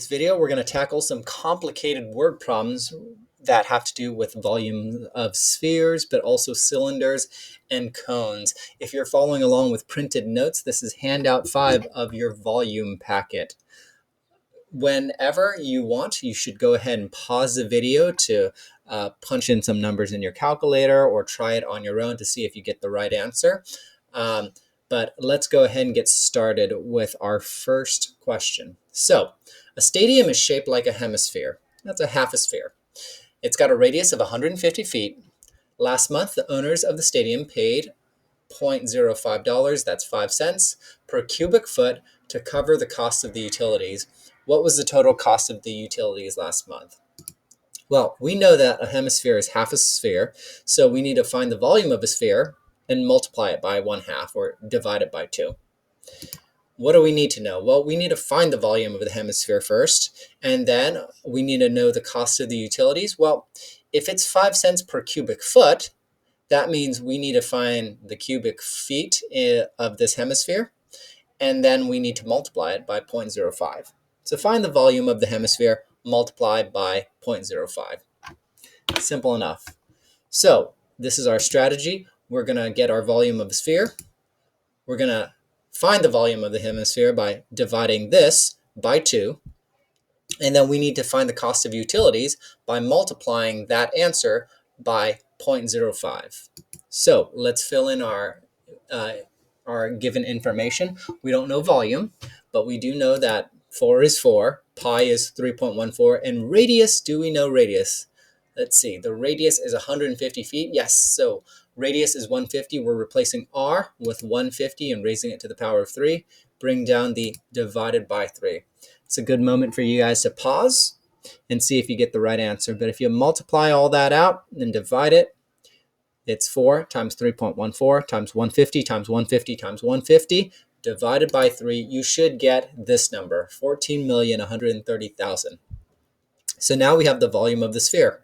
This video, we're going to tackle some complicated word problems that have to do with volume of spheres, but also cylinders and cones. If you're following along with printed notes, this is handout 5 of your volume packet. Whenever you want, you should go ahead and pause the video to punch in some numbers in your calculator or try it on your own to see if you get the right answer. But let's go ahead and get started with our first question. So, a stadium is shaped like a hemisphere. That's a half a sphere. It's got a radius of 150 feet. Last month, the owners of the stadium paid $0.05, that's 5 cents, per cubic foot to cover the cost of the utilities. What was the total cost of the utilities last month? Well, we know that a hemisphere is half a sphere, so we need to find the volume of a sphere and multiply it by 1/2 or divide it by 2. What do we need to know? Well, we need to find the volume of the hemisphere first, and then we need to know the cost of the utilities. Well, if it's 5 cents per cubic foot, that means we need to find the cubic feet of this hemisphere, and then we need to multiply it by 0.05. So find the volume of the hemisphere multiplied by 0.05. Simple enough. So this is our strategy. We're going to get our volume of a sphere. We're going to find the volume of the hemisphere by dividing this by 2. And then we need to find the cost of utilities by multiplying that answer by 0.05. So let's fill in our given information. We don't know volume, but we do know that 4 is 4, pi is 3.14, and radius, do we know radius? Let's see, the radius is 150 feet. Yes, so radius is 150. We're replacing r with 150 and raising it to the power of 3. Bring down the divided by 3. It's a good moment for you guys to pause and see if you get the right answer. But if you multiply all that out and divide it, it's 4 times 3.14 times 150 times 150 times 150 divided by 3. You should get this number, 14,130,000. So now we have the volume of the sphere.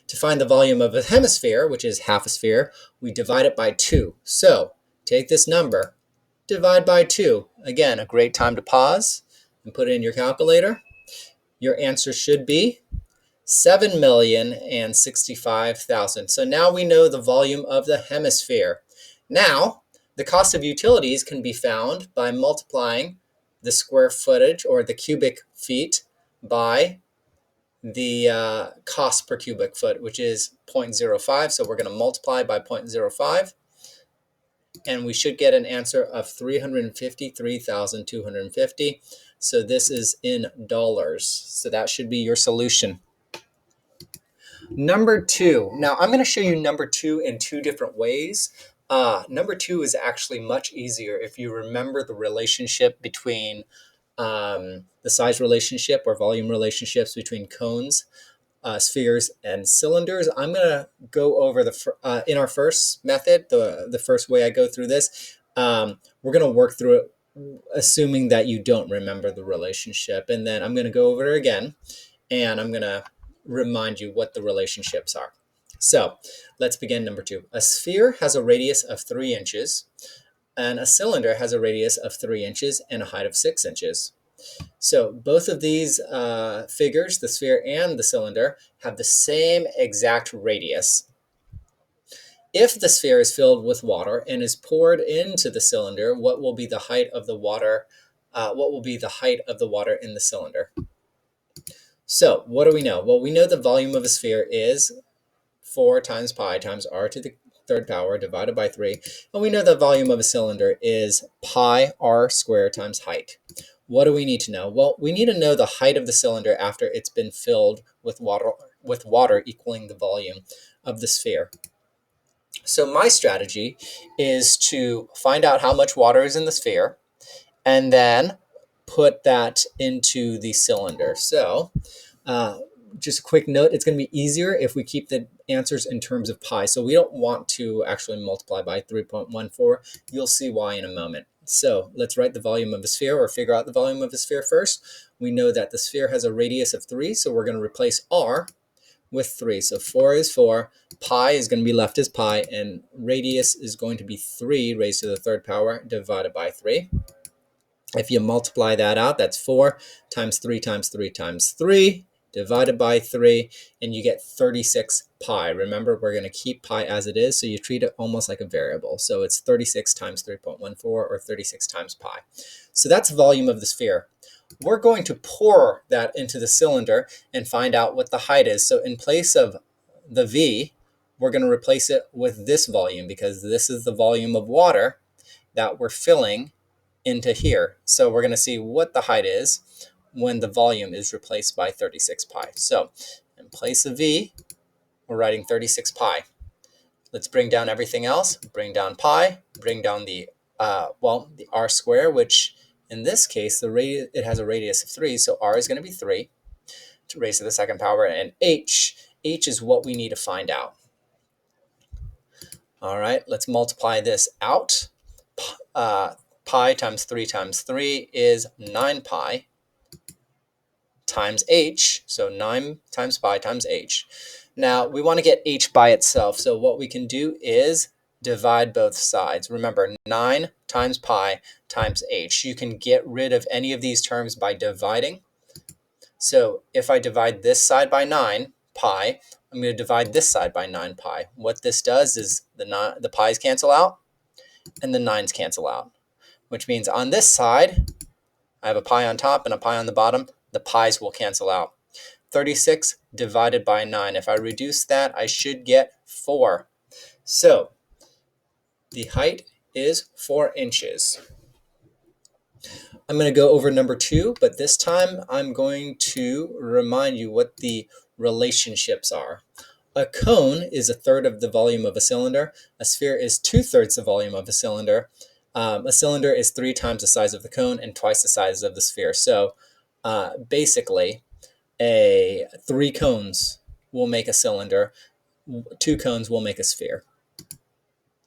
To find the volume of a hemisphere, which is half a sphere, we divide it by 2. So take this number, divide by 2. Again, a great time to pause and put it in your calculator. Your answer should be 7,065,000. So now we know the volume of the hemisphere. Now, the cost of utilities can be found by multiplying the square footage or the cubic feet by the cost per cubic foot, which is 0.05. So we're going to multiply by 0.05, and we should get an answer of 353,250. So this is in dollars. So that should be your solution. Number 2. Now I'm going to show you number 2 in 2 different ways. Number 2 is actually much easier if you remember the relationship between the size relationship or volume relationships between cones, spheres, and cylinders. I'm going to go over in our first method, the first way I go through this, we're going to work through it assuming that you don't remember the relationship. And then I'm going to go over it again, and I'm going to remind you what the relationships are. So let's begin number 2. A sphere has a radius of 3 inches, and a cylinder has a radius of 3 inches and a height of 6 inches. So both of these figures, the sphere and the cylinder, have the same exact radius. If the sphere is filled with water and is poured into the cylinder, what will be the height of the water? What will be the height of the water in the cylinder? So what do we know? Well, we know the volume of a sphere is 4 times pi times r to the 3rd power divided by 3. And we know the volume of a cylinder is pi r squared times height. What do we need to know? Well, we need to know the height of the cylinder after it's been filled with water equaling the volume of the sphere. So my strategy is to find out how much water is in the sphere and then put that into the cylinder. So just a quick note, it's going to be easier if we keep the answers in terms of pi. So we don't want to actually multiply by 3.14. You'll see why in a moment. So let's write the volume of a sphere or figure out the volume of a sphere first. We know that the sphere has a radius of 3, so we're going to replace r with 3. So 4 is 4, pi is going to be left as pi, and radius is going to be 3 raised to the 3rd power divided by 3. If you multiply that out, that's 4 times 3 times 3 times 3 divided by 3, and you get 36 pi. Remember, we're going to keep pi as it is, so you treat it almost like a variable. So it's 36 times 3.14, or 36 times pi. So that's the volume of the sphere. We're going to pour that into the cylinder and find out what the height is. So in place of the V, we're going to replace it with this volume, because this is the volume of water that we're filling into here. So we're going to see what the height is when the volume is replaced by 36 pi. So in place of V, we're writing 36 pi. Let's bring down everything else. Bring down pi, bring down the the r square, which in this case, it has a radius of 3, so r is going to be 3 to raise to the second power, and h is what we need to find out. All right, let's multiply this out. Pi times 3 is 9 pi times h, so 9 times pi times h. Now, we want to get h by itself, so what we can do is divide both sides. Remember, 9 times pi times h. You can get rid of any of these terms by dividing. So if I divide this side by 9 pi, I'm going to divide this side by 9 pi. What this does is the pi's cancel out and the 9's cancel out, which means on this side, I have a pi on top and a pi on the bottom. The pi's will cancel out. 36 divided by 9. If I reduce that, I should get 4. So the height is 4 inches. I'm going to go over number 2, but this time I'm going to remind you what the relationships are. A cone is 1/3 of the volume of a cylinder. A sphere is 2/3 the volume of a cylinder. A cylinder is 3 times the size of the cone and twice the size of the sphere. So basically, 3 cones will make a cylinder. 2 cones will make a sphere.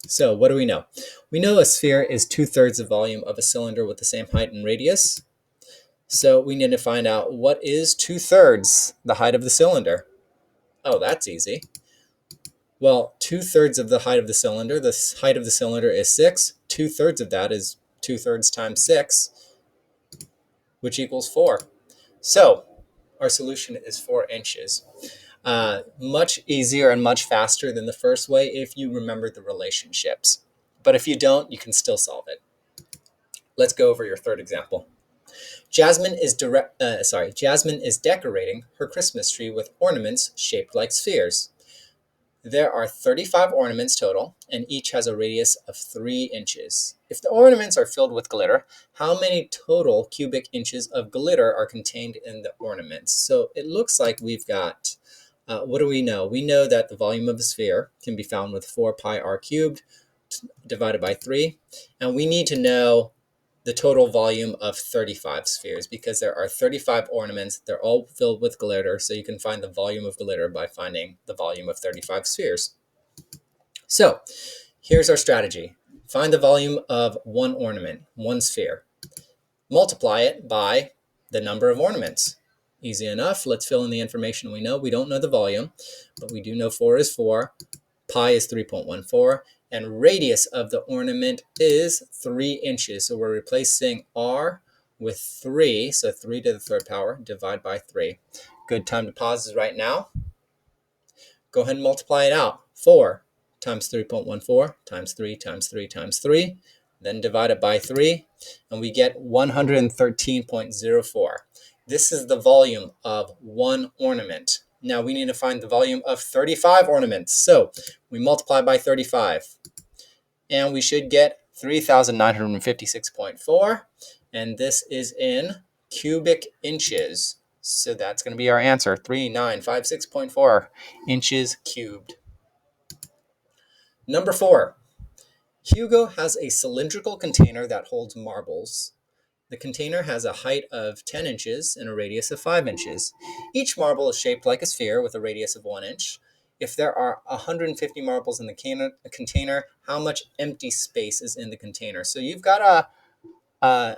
So what do we know? We know a sphere is 2/3 the volume of a cylinder with the same height and radius. So we need to find out what is 2/3 the height of the cylinder. Oh, that's easy. Well, 2/3 of the height of the cylinder, the height of the cylinder is 6. 2/3 of that is 2/3 times 6, which equals 4. So our solution is 4 inches. Much easier and much faster than the first way if you remember the relationships. But if you don't, you can still solve it. Let's go over your third example. Jasmine is decorating her Christmas tree with ornaments shaped like spheres. There are 35 ornaments total, and each has a radius of 3 inches. If the ornaments are filled with glitter, how many total cubic inches of glitter are contained in the ornaments? So it looks like we've got, what do we know? We know that the volume of a sphere can be found with 4 pi r cubed divided by 3, and we need to know the total volume of 35 spheres, because there are 35 ornaments. They're all filled with glitter, so you can find the volume of glitter by finding the volume of 35 spheres. So here's our strategy. Find the volume of one ornament, one sphere. Multiply it by the number of ornaments. Easy enough. Let's fill in the information we know. We don't know the volume, but we do know 4 is 4. Pi is 3.14, and radius of the ornament is 3 inches. So we're replacing r with 3, so 3 to the third power, divide by 3. Good time to pause is right now. Go ahead and multiply it out. 4 times 3.14 times 3 times 3 times 3, then divide it by 3, and we get 113.04. This is the volume of one ornament. Now we need to find the volume of 35 ornaments. So we multiply by 35, and we should get 3,956.4, and this is in cubic inches. So that's going to be our answer, 3956.4 inches cubed. Number 4, Hugo has a cylindrical container that holds marbles. The container has a height of 10 inches and a radius of 5 inches. Each marble is shaped like a sphere with a radius of 1 inch. If there are 150 marbles in the container, how much empty space is in the container? So you've got a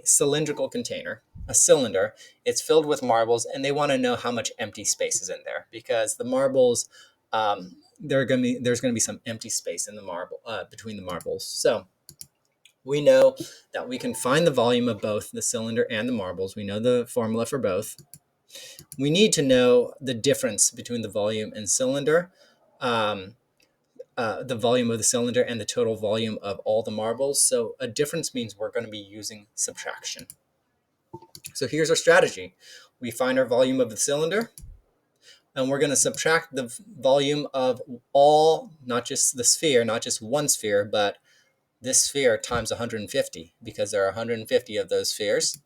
cylindrical container, a cylinder. It's filled with marbles, and they want to know how much empty space is in there, because the marbles, there's going to be some empty space in the marble between the marbles. So we know that we can find the volume of both the cylinder and the marbles. We know the formula for both. We need to know the difference between the volume and cylinder, the volume of the cylinder and the total volume of all the marbles. So a difference means we're going to be using subtraction. So here's our strategy. We find our volume of the cylinder, and we're going to subtract the volume of all, not just the sphere, not just one sphere, but this sphere times 150, because there are 150 of those spheres,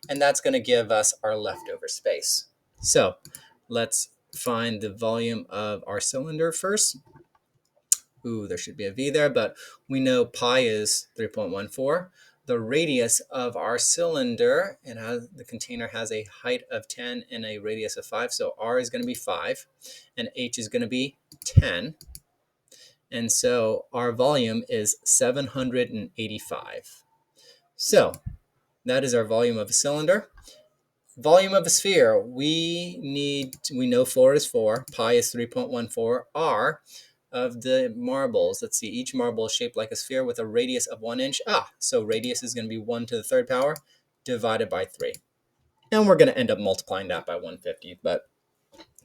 and that's going to give us our leftover space. So let's find the volume of our cylinder first. Ooh, there should be a V there, but we know pi is 3.14. The radius of our cylinder, and the container has a height of 10 and a radius of 5, so R is going to be 5, and H is going to be 10. And so our volume is 785. So that is our volume of a cylinder. Volume of a sphere, we know 4 is 4, pi is 3.14, R of the marbles. Let's see, each marble is shaped like a sphere with a radius of 1 inch. So radius is going to be 1 to the third power divided by 3. And we're going to end up multiplying that by 150, but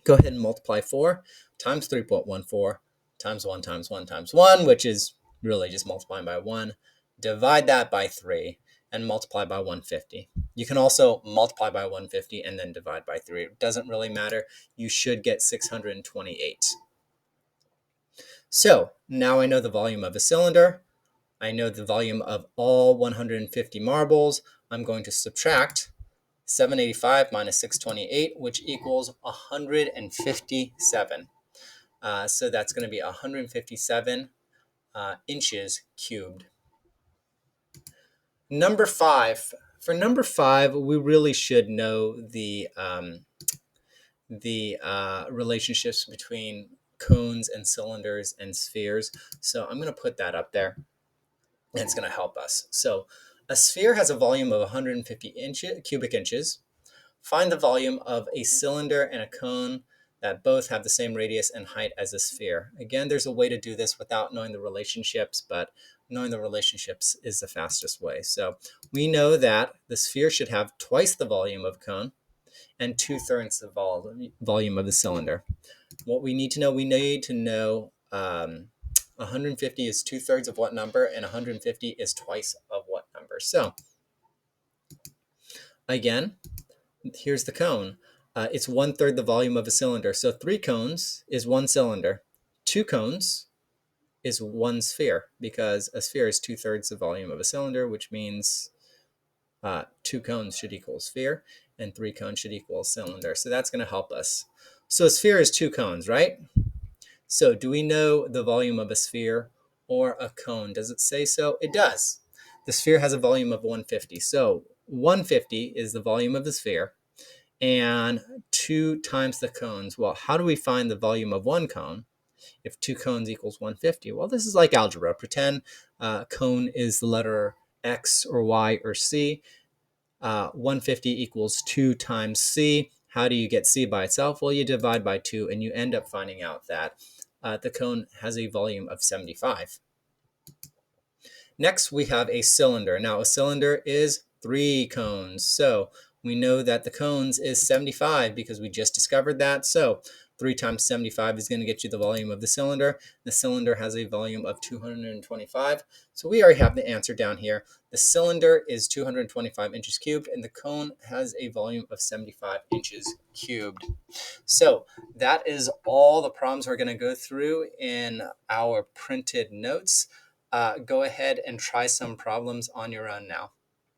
go ahead and multiply 4 times 3.14 times 1 times 1 times 1, which is really just multiplying by 1. Divide that by 3 and multiply by 150. You can also multiply by 150 and then divide by 3. It doesn't really matter. You should get 628. So now I know the volume of a cylinder. I know the volume of all 150 marbles. I'm going to subtract 785 minus 628, which equals 157. So that's going to be 157 inches cubed. Number 5. For number 5, we really should know the relationships between cones and cylinders and spheres. So I'm going to put that up there, and it's going to help us. So a sphere has a volume of 150 cubic inches. Find the volume of a cylinder and a cone that both have the same radius and height as a sphere. Again, there's a way to do this without knowing the relationships, but knowing the relationships is the fastest way. So we know that the sphere should have twice the volume of cone and 2/3 the volume of the cylinder. What we need to know, 150 is 2/3 of what number, and 150 is twice of what number. So again, here's the cone. It's 1/3 the volume of a cylinder. So 3 cones is 1 cylinder. 2 cones is 1 sphere, because a sphere is 2/3 the volume of a cylinder, which means 2 cones should equal a sphere, and 3 cones should equal a cylinder. So that's going to help us. So a sphere is 2 cones, right? So do we know the volume of a sphere or a cone? Does it say so? It does. The sphere has a volume of 150. So 150 is the volume of the sphere, and 2 times the cones. Well, how do we find the volume of 1 cone if 2 cones equals 150? Well, this is like algebra. Pretend cone is the letter X or Y or C. 150 equals 2 times C. How do you get C by itself? Well, you divide by 2, and you end up finding out that the cone has a volume of 75. Next, we have a cylinder. Now, a cylinder is 3 cones. So we know that the cones is 75 because we just discovered that. So 3 times 75 is going to get you the volume of the cylinder. The cylinder has a volume of 225. So we already have the answer down here. The cylinder is 225 inches cubed, and the cone has a volume of 75 inches cubed. So that is all the problems we're going to go through in our printed notes. Go ahead and try some problems on your own now.